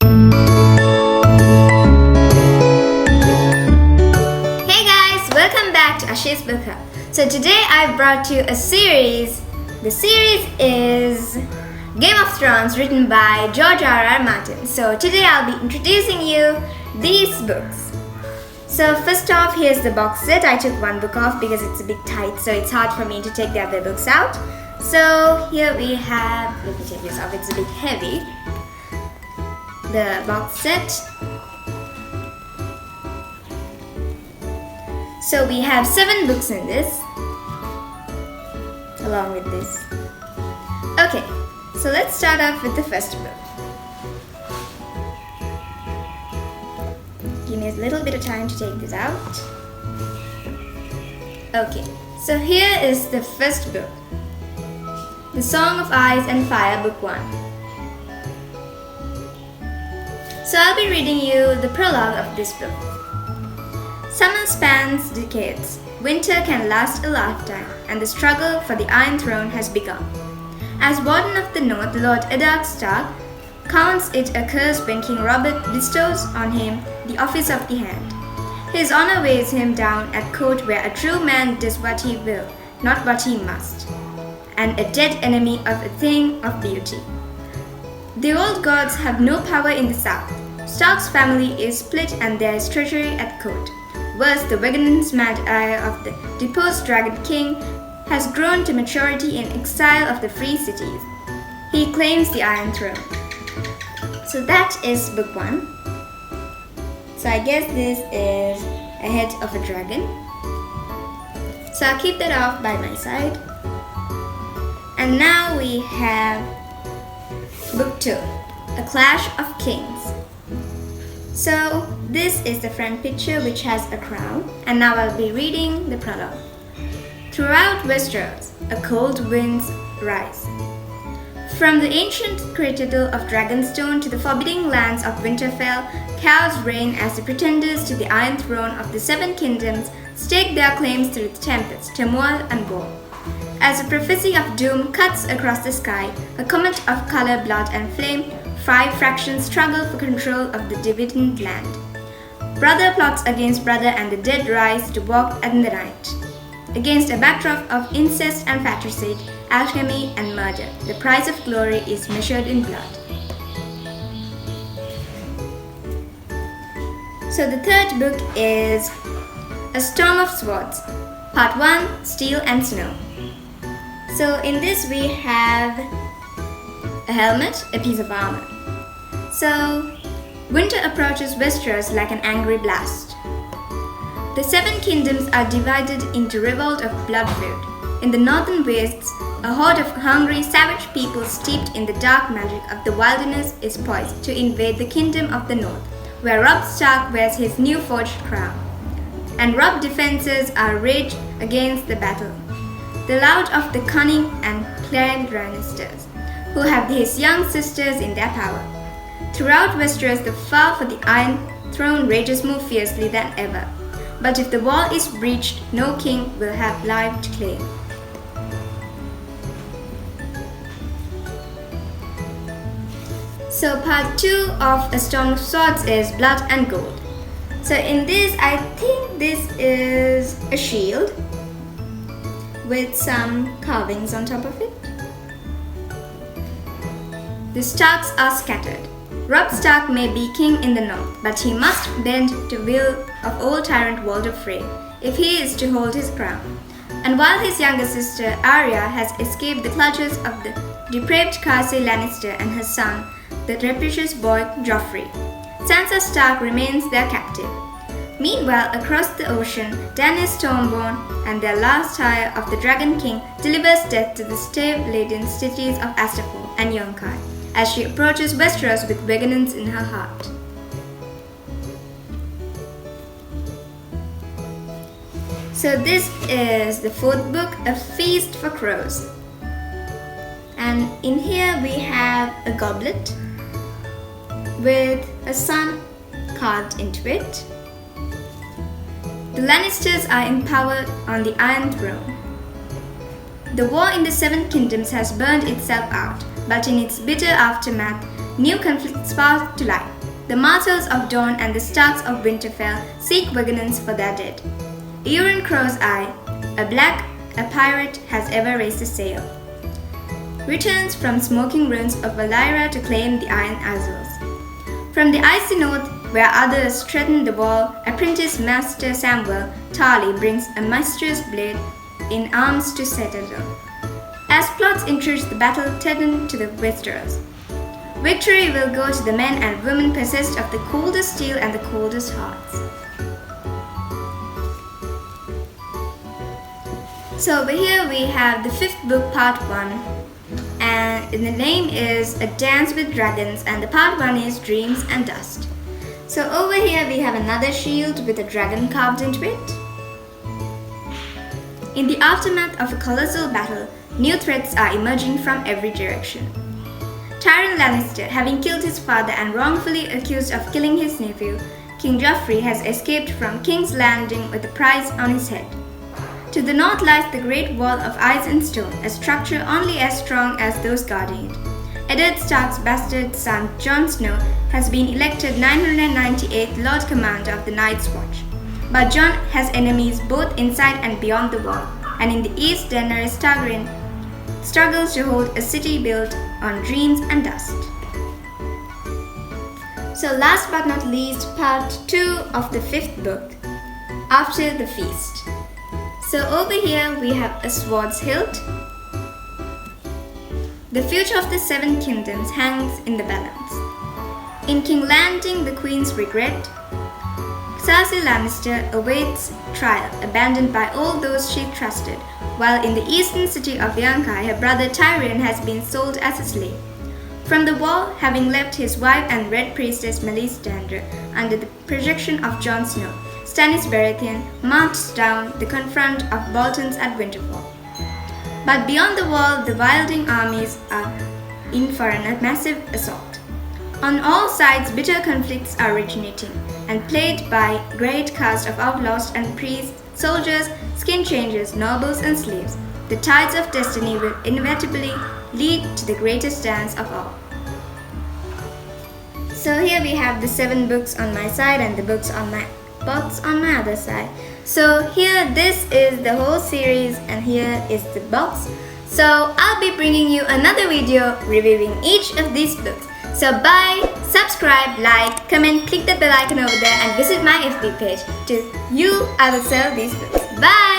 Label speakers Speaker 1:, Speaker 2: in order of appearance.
Speaker 1: Hey guys, welcome back to Ashi's Book Hub. So today I brought you a series. The series is Game of Thrones, written by George R.R. Martin. So today I'll be introducing you these books. So first off, here's the box set. I took one book off because it's a bit tight, so it's hard for me to take the other books out. So here we have, let me take this off, it's a bit heavy. The box set. So we have 7 books in this, along with this. Okay, so let's start off with the first book. Give me a little bit of time to take this out. Okay, so here is the first book. The Song of Ice and Fire, Book 1. So I'll be reading you the prologue of this book. Summer spans decades, winter can last a lifetime, and the struggle for the Iron Throne has begun. As Warden of the North, Lord Eddard Stark counts it a curse when King Robert bestows on him the office of the Hand. His honor weighs him down at court, where a true man does what he will, not what he must, and a dead enemy of a thing of beauty. The old gods have no power in the south. Stark's family is split and there is treachery at court. Worse, the Weganon's mad ire of the deposed Dragon King has grown to maturity in exile of the free cities. He claims the Iron Throne. So that is book 1. So I guess this is a head of a dragon. So I'll keep that off by my side. And now we have book 2, A Clash of Kings. So this is the front picture, which has a crown, and now I'll be reading the prologue. Throughout Westeros, a cold winds rise. From the ancient citadel of Dragonstone to the forbidding lands of Winterfell, chaos reign as the pretenders to the Iron Throne of the 7 Kingdoms stake their claims through the tempest, turmoil, and war. As a prophecy of doom cuts across the sky, a comet of color, blood, and flame, 5 fractions struggle for control of the dividend land. Brother plots against brother, and the dead rise to walk in the night. Against a backdrop of incest and fratricide, alchemy, and murder, the price of glory is measured in blood. So the third book is A Storm of Swords, Part 1, Steel and Snow. So in this we have a helmet, a piece of armor. So winter approaches Westeros like an angry blast. The 7 kingdoms are divided into revolt of blood feud. In the northern wastes, a horde of hungry, savage people steeped in the dark magic of the wilderness is poised to invade the kingdom of the north, where Robb Stark wears his new forged crown. And Robb defenses are raged against the battle. The loud of the cunning and clever Lannisters, who have his young sisters in their power. Throughout Westeros, the fight for the Iron Throne rages more fiercely than ever. But if the wall is breached, no king will have life to claim. So part 2 of A Storm of Swords is Blood and Gold. So in this, I think this is a shield with some carvings on top of it. The Starks are scattered. Robb Stark may be king in the north, but he must bend to will of old tyrant Walder Frey if he is to hold his crown. And while his younger sister Arya has escaped the clutches of the depraved Cersei Lannister and her son, the rapacious boy Joffrey, Sansa Stark remains their captive. Meanwhile, across the ocean, Daenerys Stormborn and their last ire of the Dragon King delivers death to the stave-laden cities of Astapor and Yunkai, as she approaches Westeros with Weganons in her heart. So this is the 4th book, A Feast for Crows. And in here we have a goblet with a sun carved into it. The Lannisters are in power on the Iron Throne. The war in the 7 Kingdoms has burned itself out, but in its bitter aftermath, new conflicts spark to life. The martyrs of dawn and the starks of Winterfell seek vengeance for their dead. Euron Crow's eye, a pirate has ever raised a sail, returns from smoking ruins of Valyria to claim the Iron Isles. From the icy north, where others threaten the wall, apprentice Master Samuel Tarly brings a master's blade in arms to Citadel. As plots intrude the battle threaten to the Westeros. Victory will go to the men and women possessed of the coldest steel and the coldest hearts. So over here we have the 5th book, part 1, and the name is A Dance with Dragons, and the part 1 is Dreams and Dust. So over here we have another shield with a dragon carved into it. In the aftermath of a colossal battle, new threats are emerging from every direction. Tyrion Lannister, having killed his father and wrongfully accused of killing his nephew, King Joffrey has escaped from King's Landing with a prize on his head. To the north lies the Great Wall of Ice and Stone, a structure only as strong as those guarding it. Eddard Stark's bastard son Jon Snow has been elected 998th Lord Commander of the Night's Watch. But Jon has enemies both inside and beyond the wall, and in the east Daenerys Targaryen struggles to hold a city built on dreams and dust. So last but not least, part 2 of the 5th book, After the Feast. So over here we have a sword's hilt. The future of the 7 kingdoms hangs in the balance. In King Landing, the Queen's regret, Cersei Lannister awaits trial, abandoned by all those she trusted, while in the eastern city of Yunkai, her brother Tyrion has been sold as a slave. From the wall, having left his wife and Red Priestess Melisandre under the protection of Jon Snow, Stannis Baratheon marches down the confront of Boltons at Winterfell. But beyond the wall, the wilding armies are in for a massive assault. On all sides, bitter conflicts are originating, and plagued by great cast of outlaws and priests, soldiers, skin changers, nobles and slaves, the tides of destiny will inevitably lead to the greatest dance of all. So here we have the 7 books on my side and the books on my other side. So here this is the whole series and here is the box. So I'll be bringing you another video reviewing each of these books. So bye, subscribe, like, comment, click the bell icon over there and visit my FB page. To you, I will sell these books. Bye!